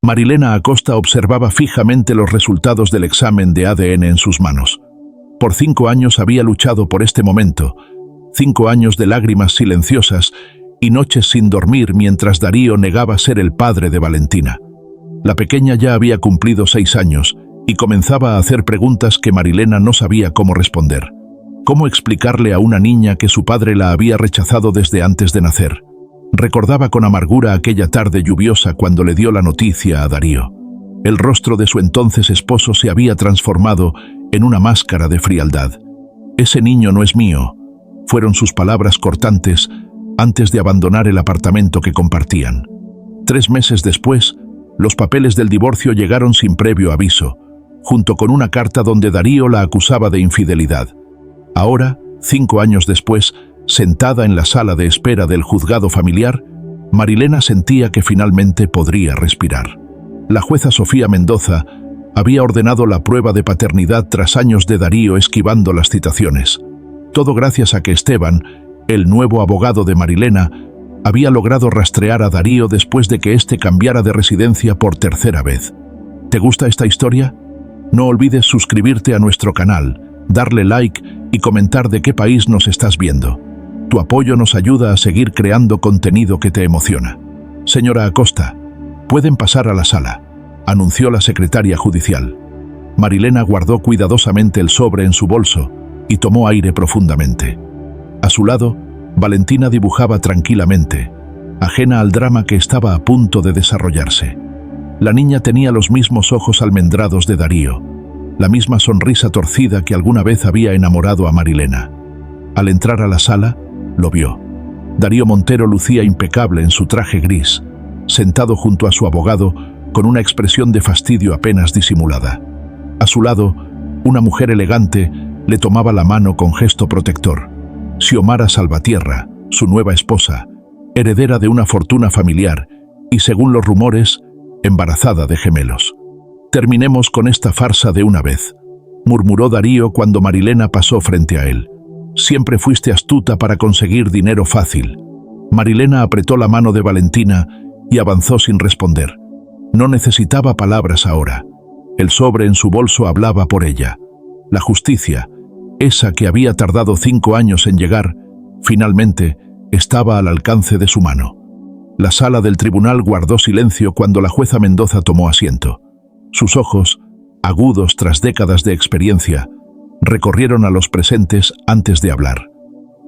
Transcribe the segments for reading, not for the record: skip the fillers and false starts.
Marilena Acosta observaba fijamente los resultados del examen de ADN en sus manos. Por 5 años había luchado por este momento, 5 años de lágrimas silenciosas y noches sin dormir mientras Darío negaba ser el padre de Valentina. La pequeña ya había cumplido 6 años y comenzaba a hacer preguntas que Marilena no sabía cómo responder. ¿Cómo explicarle a una niña que su padre la había rechazado desde antes de nacer? Recordaba con amargura aquella tarde lluviosa cuando le dio la noticia a Darío. El rostro de su entonces esposo se había transformado en una máscara de frialdad. «Ese niño no es mío», fueron sus palabras cortantes antes de abandonar el apartamento que compartían. 3 meses después, los papeles del divorcio llegaron sin previo aviso, junto con una carta donde Darío la acusaba de infidelidad. Ahora, 5 años después, sentada en la sala de espera del juzgado familiar, Marilena sentía que finalmente podría respirar. La jueza Sofía Mendoza había ordenado la prueba de paternidad tras años de Darío esquivando las citaciones. Todo gracias a que Esteban, el nuevo abogado de Marilena, había logrado rastrear a Darío después de que éste cambiara de residencia por 3ª vez. ¿Te gusta esta historia? No olvides suscribirte a nuestro canal, darle like y comentar de qué país nos estás viendo. Tu apoyo nos ayuda a seguir creando contenido que te emociona. Señora Acosta, pueden pasar a la sala, anunció la secretaria judicial. Marilena guardó cuidadosamente el sobre en su bolso y tomó aire profundamente. A su lado, Valentina dibujaba tranquilamente, ajena al drama que estaba a punto de desarrollarse. La niña tenía los mismos ojos almendrados de Darío, la misma sonrisa torcida que alguna vez había enamorado a Marilena. Al entrar a la sala, lo vio. Darío Montero lucía impecable en su traje gris, sentado junto a su abogado con una expresión de fastidio apenas disimulada. A su lado, una mujer elegante le tomaba la mano con gesto protector. Xiomara Salvatierra, su nueva esposa, heredera de una fortuna familiar y, según los rumores, embarazada de gemelos. «Terminemos con esta farsa de una vez», murmuró Darío cuando Marilena pasó frente a él. «Siempre fuiste astuta para conseguir dinero fácil». Marilena apretó la mano de Valentina y avanzó sin responder. No necesitaba palabras ahora. El sobre en su bolso hablaba por ella. La justicia, esa que había tardado 5 años en llegar, finalmente estaba al alcance de su mano. La sala del tribunal guardó silencio cuando la jueza Mendoza tomó asiento. Sus ojos, agudos tras décadas de experiencia, recorrieron a los presentes antes de hablar.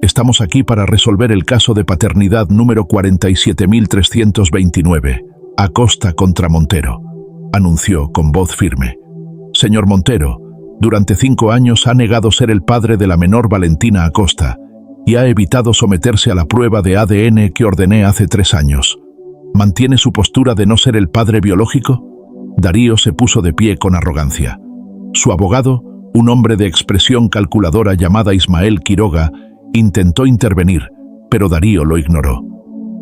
«Estamos aquí para resolver el caso de paternidad número 47.329, Acosta contra Montero», anunció con voz firme. «Señor Montero, durante 5 años ha negado ser el padre de la menor Valentina Acosta y ha evitado someterse a la prueba de ADN que ordené hace 3 años. ¿Mantiene su postura de no ser el padre biológico?». Darío se puso de pie con arrogancia. Su abogado, un hombre de expresión calculadora llamado Ismael Quiroga, intentó intervenir, pero Darío lo ignoró.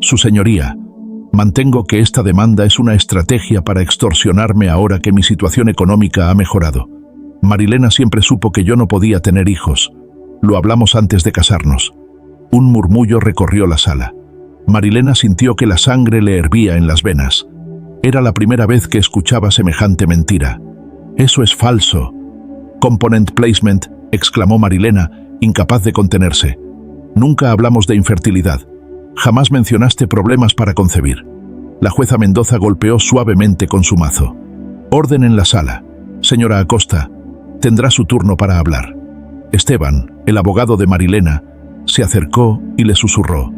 «Su señoría, mantengo que esta demanda es una estrategia para extorsionarme ahora que mi situación económica ha mejorado. Marilena siempre supo que yo no podía tener hijos. Lo hablamos antes de casarnos». Un murmullo recorrió la sala. Marilena sintió que la sangre le hervía en las venas. Era la primera vez que escuchaba semejante mentira. «Eso es falso». «Component placement», exclamó Marilena, incapaz de contenerse. «Nunca hablamos de infertilidad. Jamás mencionaste problemas para concebir». La jueza Mendoza golpeó suavemente con su mazo. «Orden en la sala. Señora Acosta, tendrá su turno para hablar». Esteban, el abogado de Marilena, se acercó y le susurró: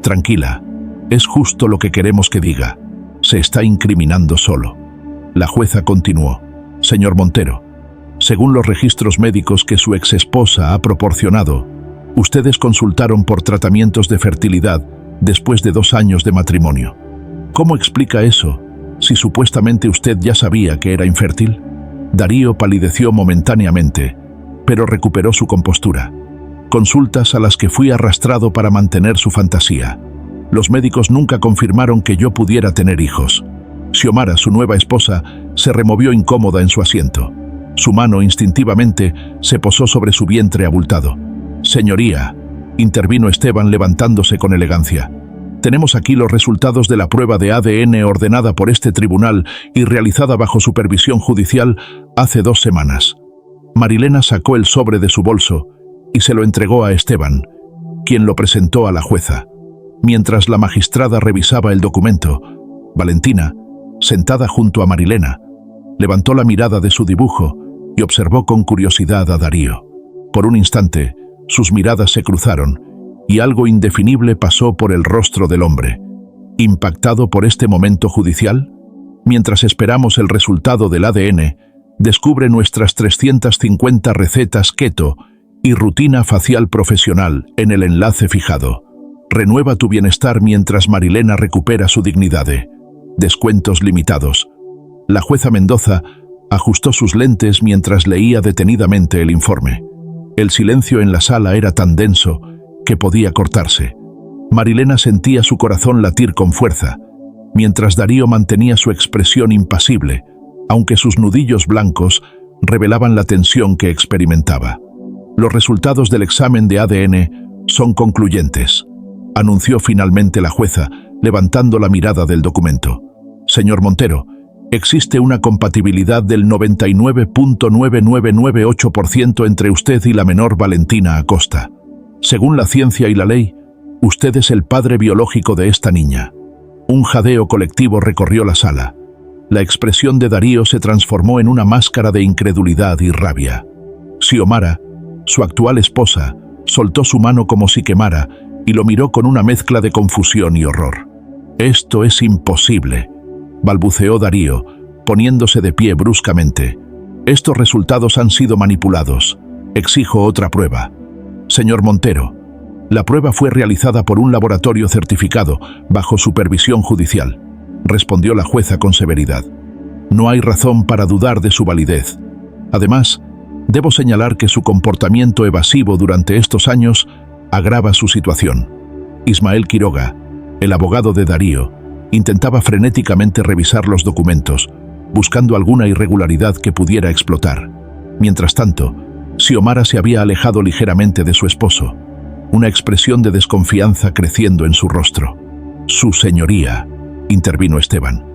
«Tranquila, es justo lo que queremos que diga. Se está incriminando solo». La jueza continuó: «Señor Montero, según los registros médicos que su exesposa ha proporcionado, ustedes consultaron por tratamientos de fertilidad después de 2 años de matrimonio. ¿Cómo explica eso, si supuestamente usted ya sabía que era infértil?». Darío palideció momentáneamente, pero recuperó su compostura. «Consultas a las que fui arrastrado para mantener su fantasía. Los médicos nunca confirmaron que yo pudiera tener hijos». Xiomara, su nueva esposa, se removió incómoda en su asiento. Su mano instintivamente se posó sobre su vientre abultado. «Señoría», intervino Esteban levantándose con elegancia, Tenemos aquí los resultados de la prueba de ADN ordenada por este tribunal y realizada bajo supervisión judicial hace 2 semanas. Marilena sacó el sobre de su bolso y se lo entregó a Esteban, quien lo presentó a la jueza. Mientras la magistrada revisaba el documento, Valentina, sentada junto a Marilena, levantó la mirada de su dibujo y observó con curiosidad a Darío. Por un instante, sus miradas se cruzaron y algo indefinible pasó por el rostro del hombre. Impactado por este momento judicial, mientras esperamos el resultado del ADN, descubre nuestras 350 recetas keto y rutina facial profesional en el enlace fijado. Renueva tu bienestar mientras Marilena recupera su dignidad. Descuentos limitados. La jueza Mendoza ajustó sus lentes mientras leía detenidamente el informe. El silencio en la sala era tan denso que podía cortarse. Marilena sentía su corazón latir con fuerza, mientras Darío mantenía su expresión impasible, aunque sus nudillos blancos revelaban la tensión que experimentaba. Los resultados del examen de ADN son concluyentes, anunció finalmente la jueza, levantando la mirada del documento. Señor Montero, existe una compatibilidad del 99.9998% entre usted y la menor Valentina Acosta. Según la ciencia y la ley, usted es el padre biológico de esta niña. Un jadeo colectivo recorrió la sala. La expresión de Darío se transformó en una máscara de incredulidad y rabia. Xiomara, su actual esposa, soltó su mano como si quemara y lo miró con una mezcla de confusión y horror. «Esto es imposible», balbuceó Darío, poniéndose de pie bruscamente. «Estos resultados han sido manipulados. Exijo otra prueba». «Señor Montero, la prueba fue realizada por un laboratorio certificado bajo supervisión judicial», respondió la jueza con severidad. «No hay razón para dudar de su validez. Además, debo señalar que su comportamiento evasivo durante estos años agrava su situación». Ismael Quiroga, el abogado de Darío, intentaba frenéticamente revisar los documentos, buscando alguna irregularidad que pudiera explotar. Mientras tanto, Xiomara se había alejado ligeramente de su esposo, una expresión de desconfianza creciendo en su rostro. «Su señoría», intervino Esteban,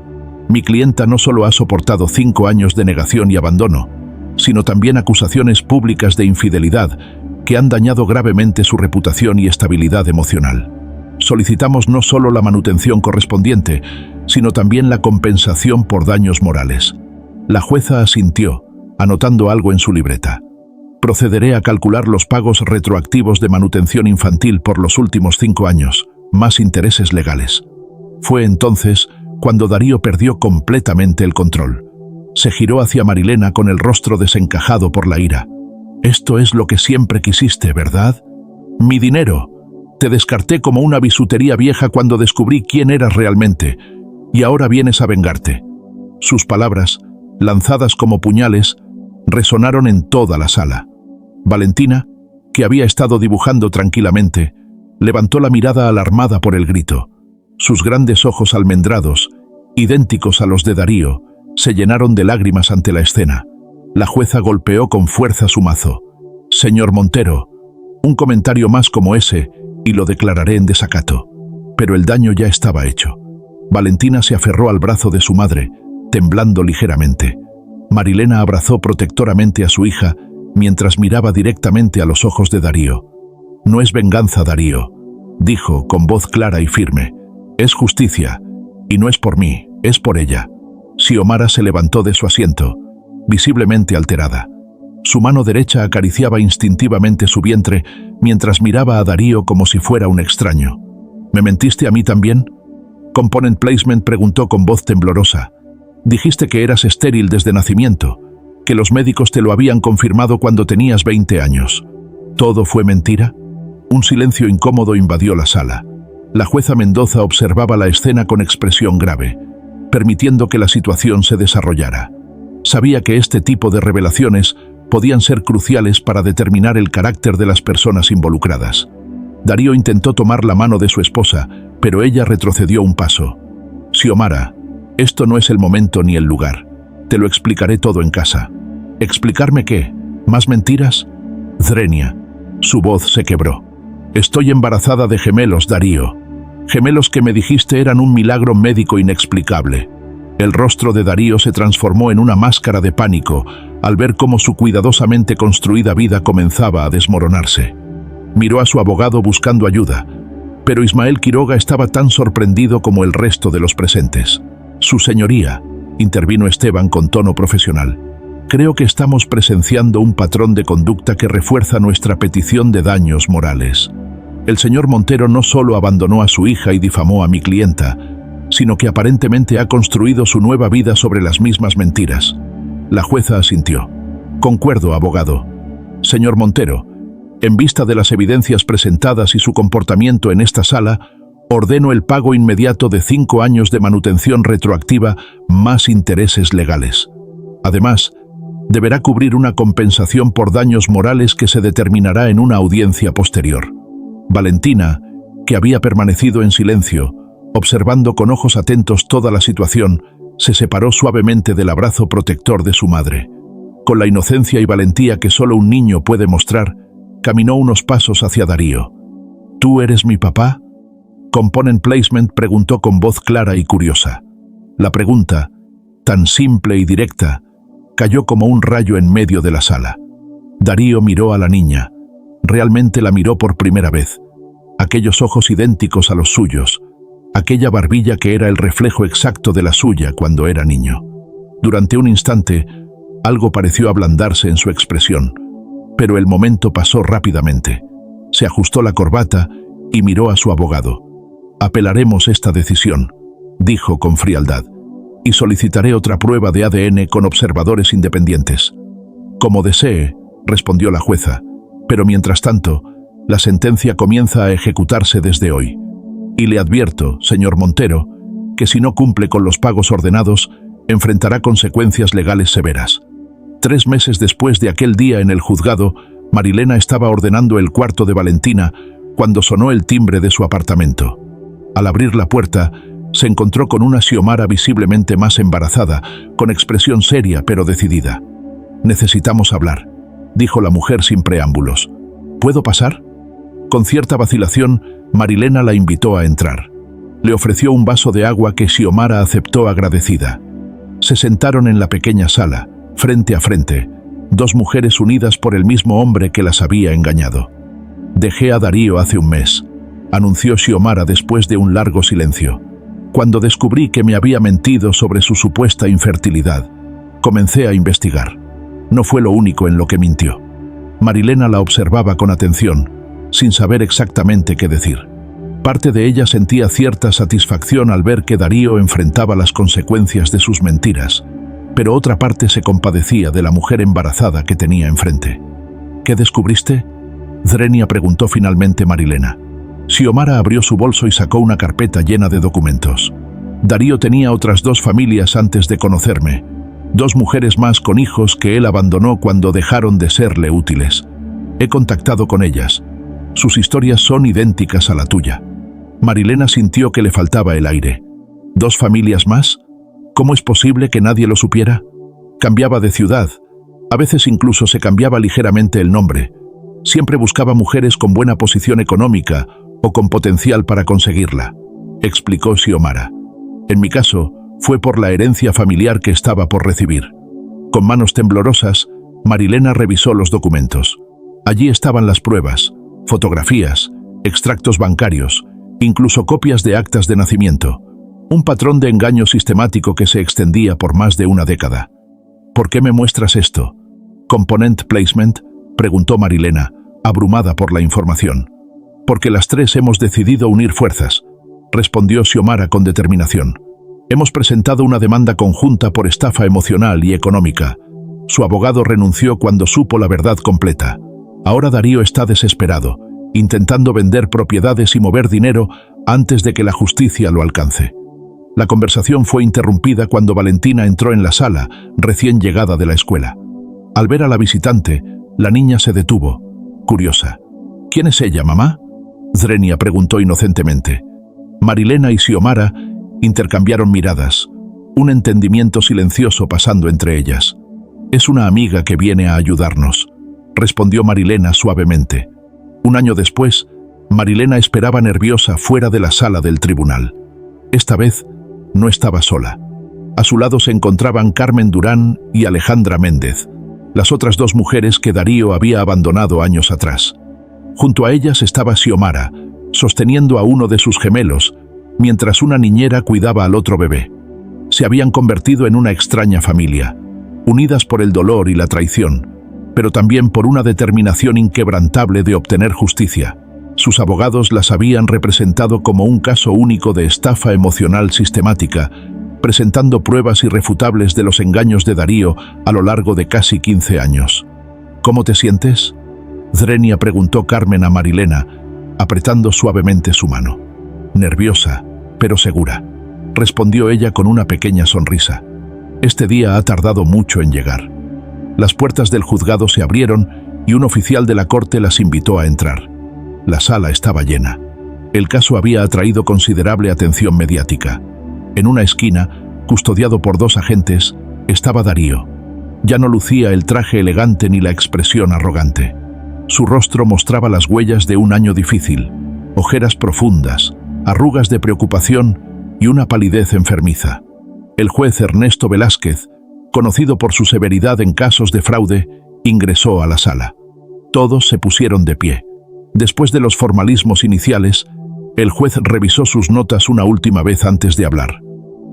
«mi clienta no solo ha soportado 5 años de negación y abandono, sino también acusaciones públicas de infidelidad que han dañado gravemente su reputación y estabilidad emocional. Solicitamos no solo la manutención correspondiente, sino también la compensación por daños morales». La jueza asintió, anotando algo en su libreta. «Procederé a calcular los pagos retroactivos de manutención infantil por los últimos 5 años, más intereses legales». Fue entonces cuando Darío perdió completamente el control. Se giró hacia Marilena con el rostro desencajado por la ira. «Esto es lo que siempre quisiste, ¿verdad? Mi dinero. Te descarté como una bisutería vieja cuando descubrí quién eras realmente, y ahora vienes a vengarte». Sus palabras, lanzadas como puñales, resonaron en toda la sala. Valentina, que había estado dibujando tranquilamente, levantó la mirada alarmada por el grito. Sus grandes ojos almendrados, idénticos a los de Darío, se llenaron de lágrimas ante la escena. La jueza golpeó con fuerza su mazo. «Señor Montero, un comentario más como ese y lo declararé en desacato». Pero el daño ya estaba hecho. Valentina se aferró al brazo de su madre, temblando ligeramente. Marilena abrazó protectoramente a su hija mientras miraba directamente a los ojos de Darío. «No es venganza, Darío», dijo con voz clara y firme. «Es justicia, y no es por mí, es por ella». Xiomara se levantó de su asiento, visiblemente alterada. Su mano derecha acariciaba instintivamente su vientre mientras miraba a Darío como si fuera un extraño. «¿Me mentiste a mí también?», Component Placement preguntó con voz temblorosa. «Dijiste que eras estéril desde nacimiento, que los médicos te lo habían confirmado cuando tenías 20 años. ¿Todo fue mentira?». Un silencio incómodo invadió la sala. La jueza Mendoza observaba la escena con expresión grave, permitiendo que la situación se desarrollara. Sabía que este tipo de revelaciones podían ser cruciales para determinar el carácter de las personas involucradas. Darío intentó tomar la mano de su esposa, pero ella retrocedió un paso. «Xiomara, esto no es el momento ni el lugar. Te lo explicaré todo en casa». «¿Explicarme qué? ¿Más mentiras?». Zrenia. Su voz se quebró. «Estoy embarazada de gemelos, Darío». Gemelos que me dijiste eran un milagro médico inexplicable. El rostro de Darío se transformó en una máscara de pánico al ver cómo su cuidadosamente construida vida comenzaba a desmoronarse. Miró a su abogado buscando ayuda, pero Ismael Quiroga estaba tan sorprendido como el resto de los presentes. «Su señoría», intervino Esteban con tono profesional, «creo que estamos presenciando un patrón de conducta que refuerza nuestra petición de daños morales. El señor Montero no solo abandonó a su hija y difamó a mi clienta, sino que aparentemente ha construido su nueva vida sobre las mismas mentiras». La jueza asintió. «Concuerdo, abogado. Señor Montero, en vista de las evidencias presentadas y su comportamiento en esta sala, ordeno el pago inmediato de 5 años de manutención retroactiva más intereses legales. Además, deberá cubrir una compensación por daños morales que se determinará en una audiencia posterior». Valentina, que había permanecido en silencio, observando con ojos atentos toda la situación, se separó suavemente del abrazo protector de su madre. Con la inocencia y valentía que solo un niño puede mostrar, caminó unos pasos hacia Darío. «¿Tú eres mi papá?», Component Placement preguntó con voz clara y curiosa. La pregunta, tan simple y directa, cayó como un rayo en medio de la sala. Darío miró a la niña. Realmente la miró por primera vez. Aquellos ojos idénticos a los suyos, aquella barbilla que era el reflejo exacto de la suya cuando era niño. Durante un instante, algo pareció ablandarse en su expresión, pero el momento pasó rápidamente. Se ajustó la corbata y miró a su abogado. «Apelaremos esta decisión», dijo con frialdad, «y solicitaré otra prueba de ADN con observadores independientes». «Como desee», respondió la jueza, «pero mientras tanto, la sentencia comienza a ejecutarse desde hoy. Y le advierto, señor Montero, que si no cumple con los pagos ordenados, enfrentará consecuencias legales severas». 3 meses después de aquel día en el juzgado, Marilena estaba ordenando el cuarto de Valentina cuando sonó el timbre de su apartamento. Al abrir la puerta, se encontró con una Xiomara visiblemente más embarazada, con expresión seria pero decidida. «Necesitamos hablar», dijo la mujer sin preámbulos. «¿Puedo pasar?». Con cierta vacilación, Marilena la invitó a entrar. Le ofreció un vaso de agua que Xiomara aceptó agradecida. Se sentaron en la pequeña sala, frente a frente, 2 mujeres unidas por el mismo hombre que las había engañado. «Dejé a Darío hace un mes», anunció Xiomara después de un largo silencio. «Cuando descubrí que me había mentido sobre su supuesta infertilidad, comencé a investigar. No fue lo único en lo que mintió». Marilena la observaba con atención, sin saber exactamente qué decir. Parte de ella sentía cierta satisfacción al ver que Darío enfrentaba las consecuencias de sus mentiras, pero otra parte se compadecía de la mujer embarazada que tenía enfrente. «¿Qué descubriste?», Zrenia preguntó finalmente Marilena. Xiomara abrió su bolso y sacó una carpeta llena de documentos. «Darío tenía otras 2 familias antes de conocerme, 2 mujeres más con hijos que él abandonó cuando dejaron de serle útiles. He contactado con ellas. Sus historias son idénticas a la tuya». Marilena sintió que le faltaba el aire. «¿2 familias más? ¿Cómo es posible que nadie lo supiera?». Cambiaba de ciudad. A veces incluso se cambiaba ligeramente el nombre. Siempre buscaba mujeres con buena posición económica o con potencial para conseguirla, explicó Xiomara. «En mi caso, fue por la herencia familiar que estaba por recibir». Con manos temblorosas, Marilena revisó los documentos. Allí estaban las pruebas, fotografías, extractos bancarios, incluso copias de actas de nacimiento. Un patrón de engaño sistemático que se extendía por más de una década. «¿Por qué me muestras esto?». «Component Placement», preguntó Marilena, abrumada por la información. «Porque las 3 hemos decidido unir fuerzas», respondió Xiomara con determinación. «Hemos presentado una demanda conjunta por estafa emocional y económica. Su abogado renunció cuando supo la verdad completa. Ahora Darío está desesperado, intentando vender propiedades y mover dinero antes de que la justicia lo alcance». La conversación fue interrumpida cuando Valentina entró en la sala, recién llegada de la escuela. Al ver a la visitante, la niña se detuvo, curiosa. «¿Quién es ella, mamá?», Zrenia preguntó inocentemente. Marilena y Xiomara intercambiaron miradas, un entendimiento silencioso pasando entre ellas. «Es una amiga que viene a ayudarnos», respondió Marilena suavemente. Un año después, Marilena esperaba nerviosa fuera de la sala del tribunal. Esta vez no estaba sola. A su lado se encontraban Carmen Durán y Alejandra Méndez, las otras dos mujeres que Darío había abandonado años atrás. Junto a ellas estaba Xiomara, sosteniendo a uno de sus gemelos, mientras una niñera cuidaba al otro bebé. Se habían convertido en una extraña familia, unidas por el dolor y la traición, pero también por una determinación inquebrantable de obtener justicia. Sus abogados las habían representado como un caso único de estafa emocional sistemática, presentando pruebas irrefutables de los engaños de Darío a lo largo de casi 15 años. ¿Cómo te sientes?, Zrenia preguntó Carmen a Marilena, apretando suavemente su mano. Nerviosa, pero segura, respondió ella con una pequeña sonrisa. Este día ha tardado mucho en llegar. Las puertas del juzgado se abrieron y un oficial de la corte las invitó a entrar. La sala estaba llena. El caso había atraído considerable atención mediática. En una esquina, custodiado por dos agentes, estaba Darío. Ya no lucía el traje elegante ni la expresión arrogante. Su rostro mostraba las huellas de un año difícil, ojeras profundas, arrugas de preocupación y una palidez enfermiza. El juez Ernesto Velázquez, conocido por su severidad en casos de fraude, ingresó a la sala. Todos se pusieron de pie. Después de los formalismos iniciales, el juez revisó sus notas una última vez antes de hablar.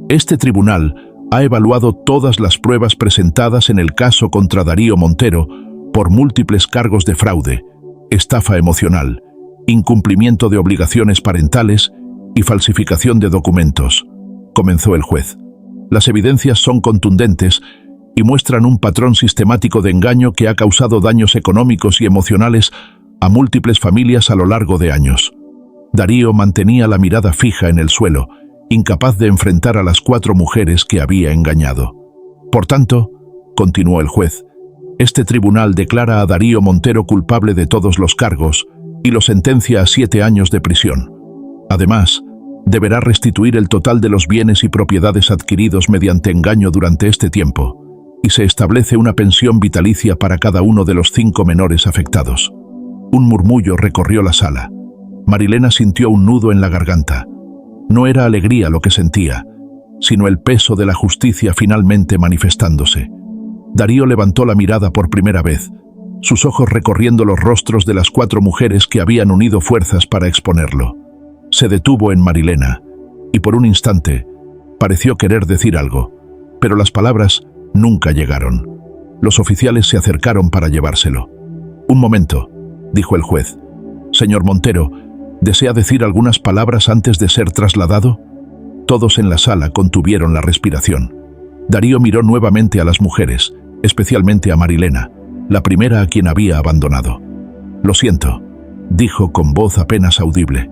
Este tribunal ha evaluado todas las pruebas presentadas en el caso contra Darío Montero por múltiples cargos de fraude, estafa emocional, incumplimiento de obligaciones parentales y falsificación de documentos, comenzó el juez. Las evidencias son contundentes y muestran un patrón sistemático de engaño que ha causado daños económicos y emocionales a múltiples familias a lo largo de años. Darío mantenía la mirada fija en el suelo, incapaz de enfrentar a las 4 mujeres que había engañado. Por tanto, continuó el juez, este tribunal declara a Darío Montero culpable de todos los cargos y lo sentencia a 7 años de prisión. Además, deberá restituir el total de los bienes y propiedades adquiridos mediante engaño durante este tiempo, y se establece una pensión vitalicia para cada uno de los 5 menores afectados. Un murmullo recorrió la sala. Marilena sintió un nudo en la garganta. No era alegría lo que sentía, sino el peso de la justicia finalmente manifestándose. Darío levantó la mirada por primera vez, sus ojos recorriendo los rostros de las 4 mujeres que habían unido fuerzas para exponerlo. Se detuvo en Marilena, y por un instante pareció querer decir algo, pero las palabras nunca llegaron. Los oficiales se acercaron para llevárselo. Un momento, dijo el juez. Señor Montero, ¿desea decir algunas palabras antes de ser trasladado? Todos en la sala contuvieron la respiración. Darío miró nuevamente a las mujeres, especialmente a Marilena, la primera a quien había abandonado. Lo siento, dijo con voz apenas audible.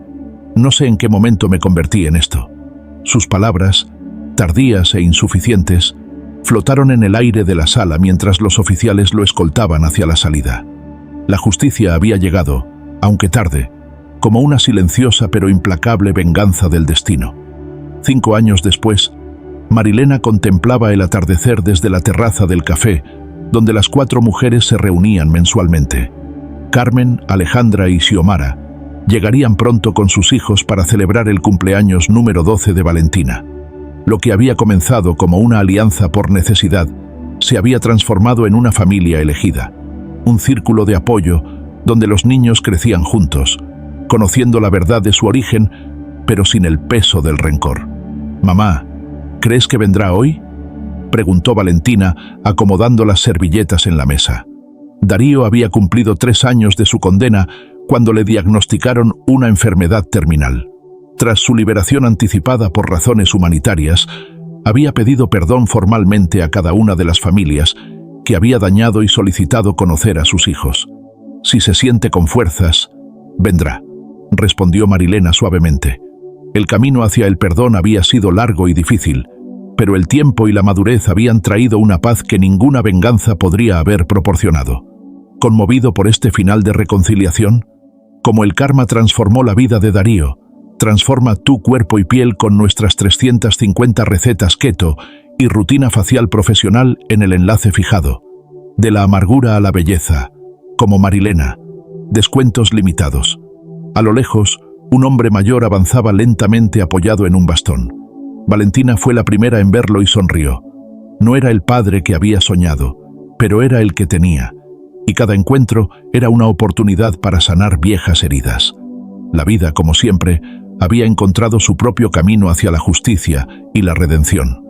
No sé en qué momento me convertí en esto. Sus palabras, tardías e insuficientes, flotaron en el aire de la sala mientras los oficiales lo escoltaban hacia la salida. La justicia había llegado, aunque tarde, como una silenciosa pero implacable venganza del destino. 5 años después, Marilena contemplaba el atardecer desde la terraza del café, donde las 4 mujeres se reunían mensualmente. Carmen, Alejandra y Xiomara llegarían pronto con sus hijos para celebrar el cumpleaños número 12 de Valentina. Lo que había comenzado como una alianza por necesidad se había transformado en una familia elegida, un círculo de apoyo donde los niños crecían juntos, conociendo la verdad de su origen, pero sin el peso del rencor. «Mamá, ¿crees que vendrá hoy?», preguntó Valentina, acomodando las servilletas en la mesa. Darío había cumplido 3 años de su condena cuando le diagnosticaron una enfermedad terminal. Tras su liberación anticipada por razones humanitarias, había pedido perdón formalmente a cada una de las familias que había dañado y solicitado conocer a sus hijos. «Si se siente con fuerzas, vendrá», respondió Marilena suavemente. El camino hacia el perdón había sido largo y difícil, pero el tiempo y la madurez habían traído una paz que ninguna venganza podría haber proporcionado. Conmovido por este final de reconciliación, como el karma transformó la vida de Darío, transforma tu cuerpo y piel con nuestras 350 recetas keto y rutina facial profesional en el enlace fijado. De la amargura a la belleza, como Marilena. Descuentos limitados. A lo lejos, un hombre mayor avanzaba lentamente apoyado en un bastón. Valentina fue la primera en verlo y sonrió. No era el padre que había soñado, pero era el que tenía, y cada encuentro era una oportunidad para sanar viejas heridas. La vida, como siempre, había encontrado su propio camino hacia la justicia y la redención.